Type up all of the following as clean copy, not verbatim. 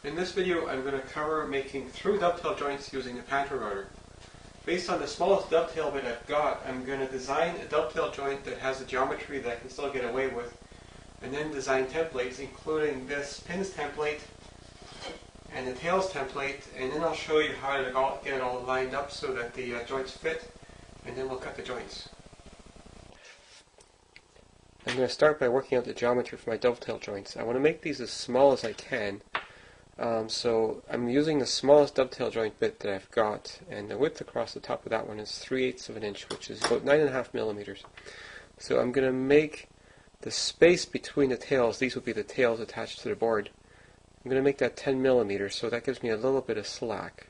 In this video I'm going to cover making through dovetail joints using a pantorouter. Based on the smallest dovetail bit I've got, I'm going to design a dovetail joint that has a geometry that I can still get away with, and then design templates including this pins template and the tails template, and then I'll show you how to get it all lined up so that the joints fit, and then we'll cut the joints. I'm going to start by working out the geometry for my dovetail joints. I want to make these as small as I can. So I'm using the smallest dovetail joint bit that I've got, and the width across the top of that one is 3/8 of an inch, which is about 9.5 millimeters. So I'm going to make the space between the tails, these will be the tails attached to the board, I'm going to make that 10 millimeters, so that gives me a little bit of slack.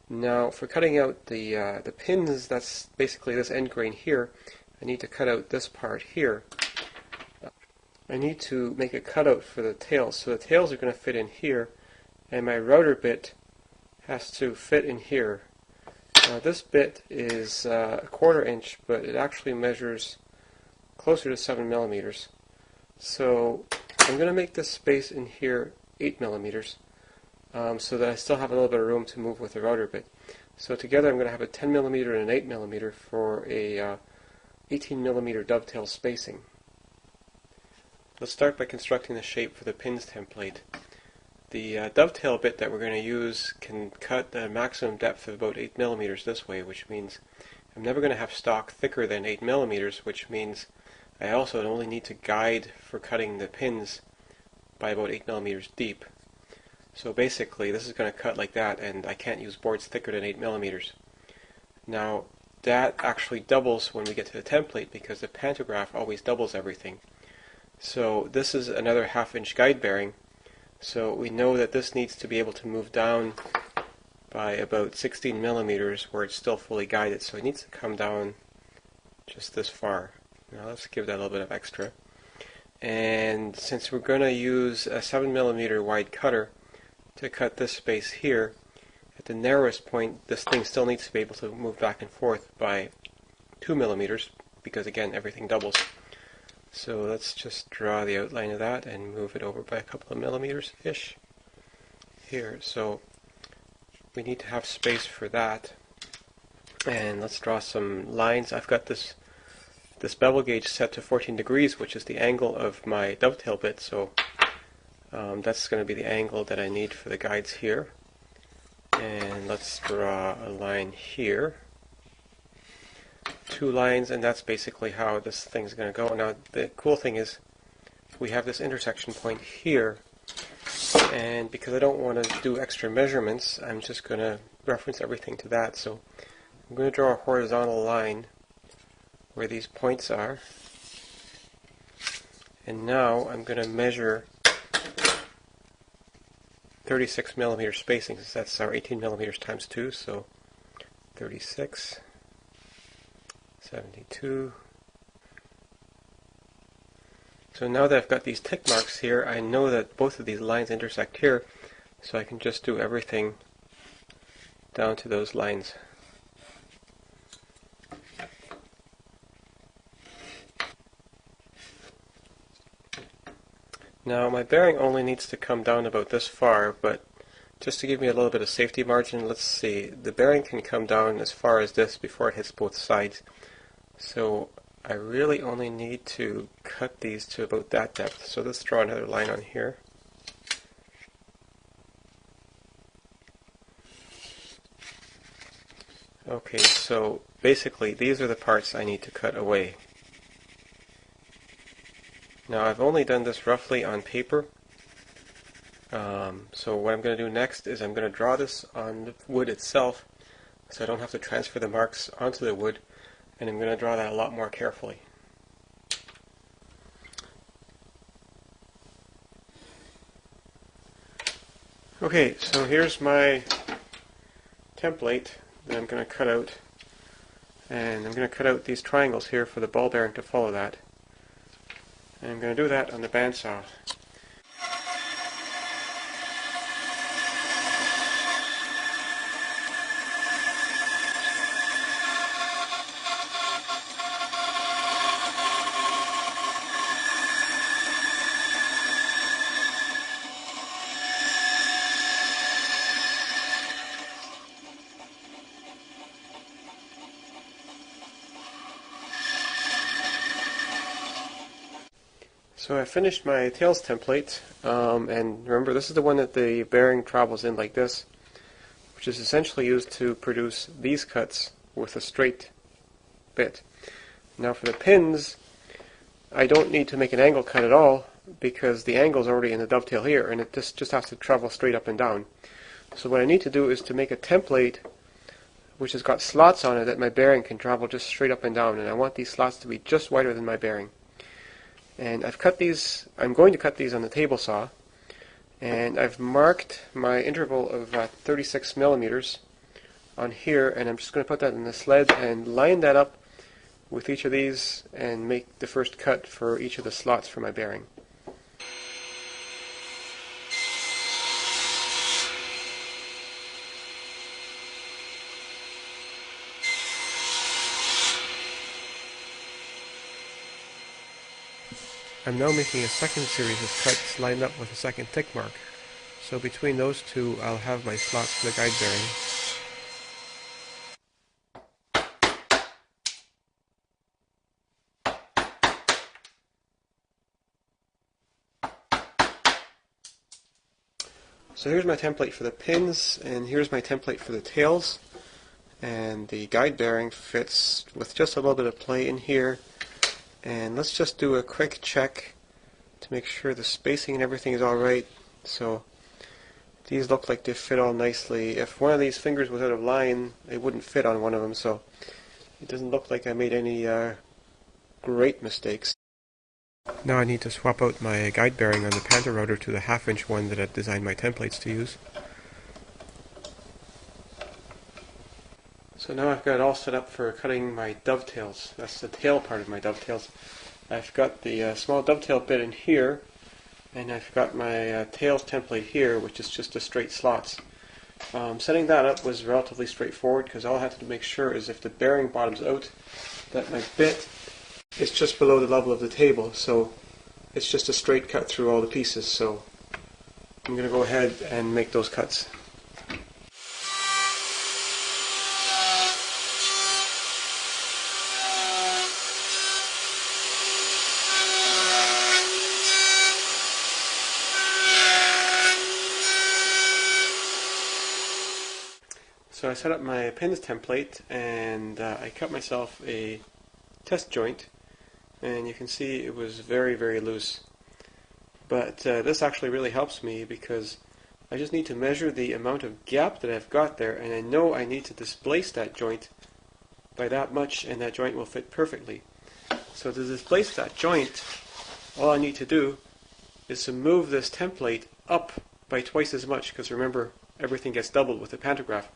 Now for cutting out the pins, that's basically this end grain here, I need to cut out this part here. I need to make a cutout for the tails, so the tails are going to fit in here, and my router bit has to fit in here. Now this bit is a 1/4 inch, but it actually measures closer to 7 millimeters. So I'm going to make this space in here 8 millimeters, so that I still have a little bit of room to move with the router bit. So together I'm going to have a 10 millimeter and an 8 millimeter for a 18 millimeter dovetail spacing. Let's start by constructing the shape for the pins template. The dovetail bit that we're going to use can cut the maximum depth of about 8 millimeters this way, which means I'm never going to have stock thicker than 8 millimeters, which means I also only need to guide for cutting the pins by about 8 millimeters deep. So basically this is going to cut like that, and I can't use boards thicker than 8 millimeters. Now that actually doubles when we get to the template, because the pantograph always doubles everything. So this is another 1/2 inch guide bearing, so we know that this needs to be able to move down by about 16 millimeters where it's still fully guided, so it needs to come down just this far. Now let's give that a little bit of extra. And since we're going to use a 7 millimeter wide cutter to cut this space here, at the narrowest point this thing still needs to be able to move back and forth by 2 millimeters, because again everything doubles. So let's just draw the outline of that and move it over by a couple of millimeters-ish here. So we need to have space for that. And let's draw some lines. I've got this bevel gauge set to 14 degrees, which is the angle of my dovetail bit. So that's going to be the angle that I need for the guides here. And let's draw a line here. 2 lines, and that's basically how this thing's going to go. Now the cool thing is we have this intersection point here, and because I don't want to do extra measurements, I'm just going to reference everything to that. So I'm going to draw a horizontal line where these points are, and now I'm going to measure 36 millimeter spacing, since that's our 18 millimeters times 2, so 36, 72. So now that I've got these tick marks here, I know that both of these lines intersect here, so I can just do everything down to those lines. Now my bearing only needs to come down about this far, but just to give me a little bit of safety margin, let's see, the bearing can come down as far as this before it hits both sides. So I really only need to cut these to about that depth. So let's draw another line on here. Okay, so basically these are the parts I need to cut away. Now I've only done this roughly on paper. So what I'm going to do next is I'm going to draw this on the wood itself, so I don't have to transfer the marks onto the wood. And I'm going to draw that a lot more carefully. Okay, so here's my template that I'm going to cut out. And I'm going to cut out these triangles here for the ball bearing to follow that. And I'm going to do that on the bandsaw. So I finished my tails template, and remember this is the one that the bearing travels in like this, which is essentially used to produce these cuts with a straight bit. Now for the pins, I don't need to make an angle cut at all because the angle is already in the dovetail here, and it just has to travel straight up and down. So what I need to do is to make a template which has got slots on it that my bearing can travel just straight up and down, and I want these slots to be just wider than my bearing. And I've cut these, I'm going to cut these on the table saw, and I've marked my interval of 36 millimeters on here, and I'm just going to put that in the sled and line that up with each of these and make the first cut for each of the slots for my bearing. I'm now making a second series of cuts lined up with a second tick mark. So between those two, I'll have my slots for the guide bearing. So here's my template for the pins, and here's my template for the tails. And the guide bearing fits with just a little bit of play in here. And let's just do a quick check to make sure the spacing and everything is alright. So these look like they fit all nicely. If one of these fingers was out of line, it wouldn't fit on one of them, so it doesn't look like I made any great mistakes. Now I need to swap out my guide bearing on the pantorouter to the 1/2 inch one that I've designed my templates to use. So now I've got it all set up for cutting my dovetails. That's the tail part of my dovetails. I've got the small dovetail bit in here, and I've got my tails template here, which is just the straight slots. Setting that up was relatively straightforward because all I have to make sure is if the bearing bottoms out, that my bit is just below the level of the table, so it's just a straight cut through all the pieces. So I'm going to go ahead and make those cuts. So I set up my pins template, and I cut myself a test joint, and you can see it was very, very loose. But this actually really helps me because I just need to measure the amount of gap that I've got there, and I know I need to displace that joint by that much, and that joint will fit perfectly. So to displace that joint, all I need to do is to move this template up by twice as much, because remember, everything gets doubled with the pantograph.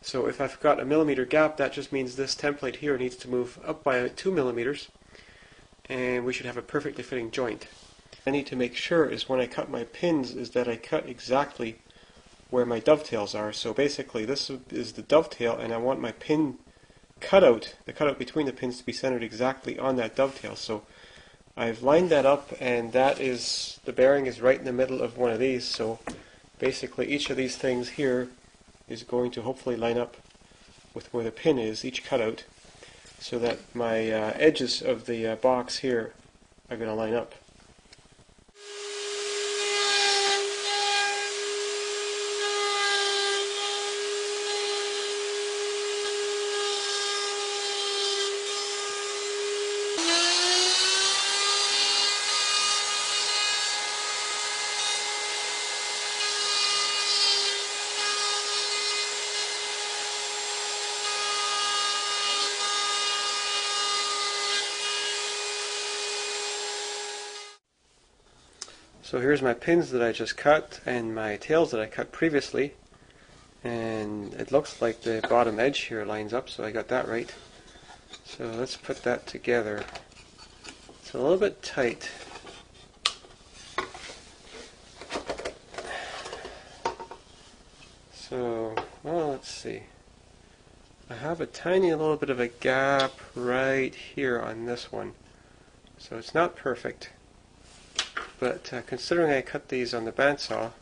So if I've got a millimeter gap, that just means this template here needs to move up by 2 millimeters, and we should have a perfectly fitting joint. I need to make sure is when I cut my pins is that I cut exactly where my dovetails are. So basically this is the dovetail, and I want my pin cutout, the cutout between the pins, to be centered exactly on that dovetail. So I've lined that up, and that is, the bearing is right in the middle of one of these. So basically each of these things here is going to hopefully line up with where the pin is, each cutout, so that my edges of the box here are going to line up. So here's my pins that I just cut and my tails that I cut previously, and it looks like the bottom edge here lines up, so I got that right. So let's put that together. It's a little bit tight. So, well, let's see. I have a tiny little bit of a gap right here on this one, so it's not perfect. But considering I cut these on the bandsaw,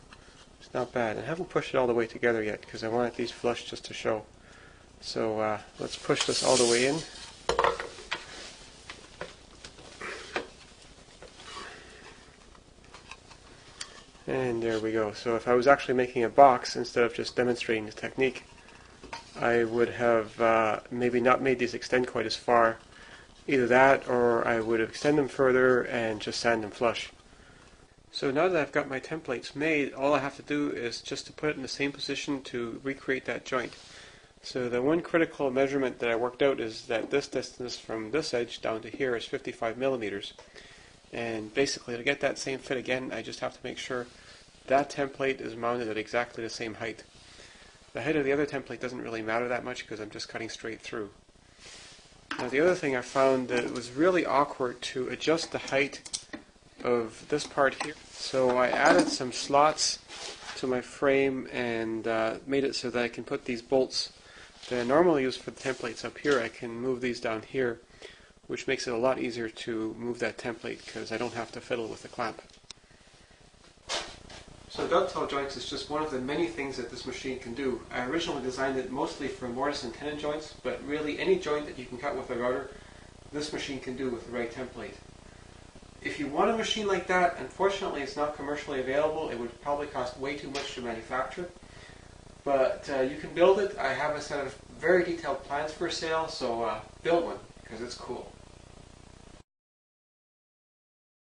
it's not bad. I haven't pushed it all the way together yet because I wanted these flush just to show. So let's push this all the way in. And there we go. So if I was actually making a box instead of just demonstrating the technique, I would have maybe not made these extend quite as far. Either that, or I would have extended them further and just sand them flush. So now that I've got my templates made, all I have to do is just to put it in the same position to recreate that joint. So the one critical measurement that I worked out is that this distance from this edge down to here is 55 millimeters. And basically to get that same fit again, I just have to make sure that template is mounted at exactly the same height. The height of the other template doesn't really matter that much because I'm just cutting straight through. Now the other thing I found that it was really awkward to adjust the height of this part here. So I added some slots to my frame and made it so that I can put these bolts that I normally use for the templates up here. I can move these down here, which makes it a lot easier to move that template because I don't have to fiddle with the clamp. So dovetail joints is just one of the many things that this machine can do. I originally designed it mostly for mortise and tenon joints, but really any joint that you can cut with a router, this machine can do with the right template. If you want a machine like that, unfortunately it's not commercially available. It would probably cost way too much to manufacture. But you can build it. I have a set of very detailed plans for sale, so build one because it's cool.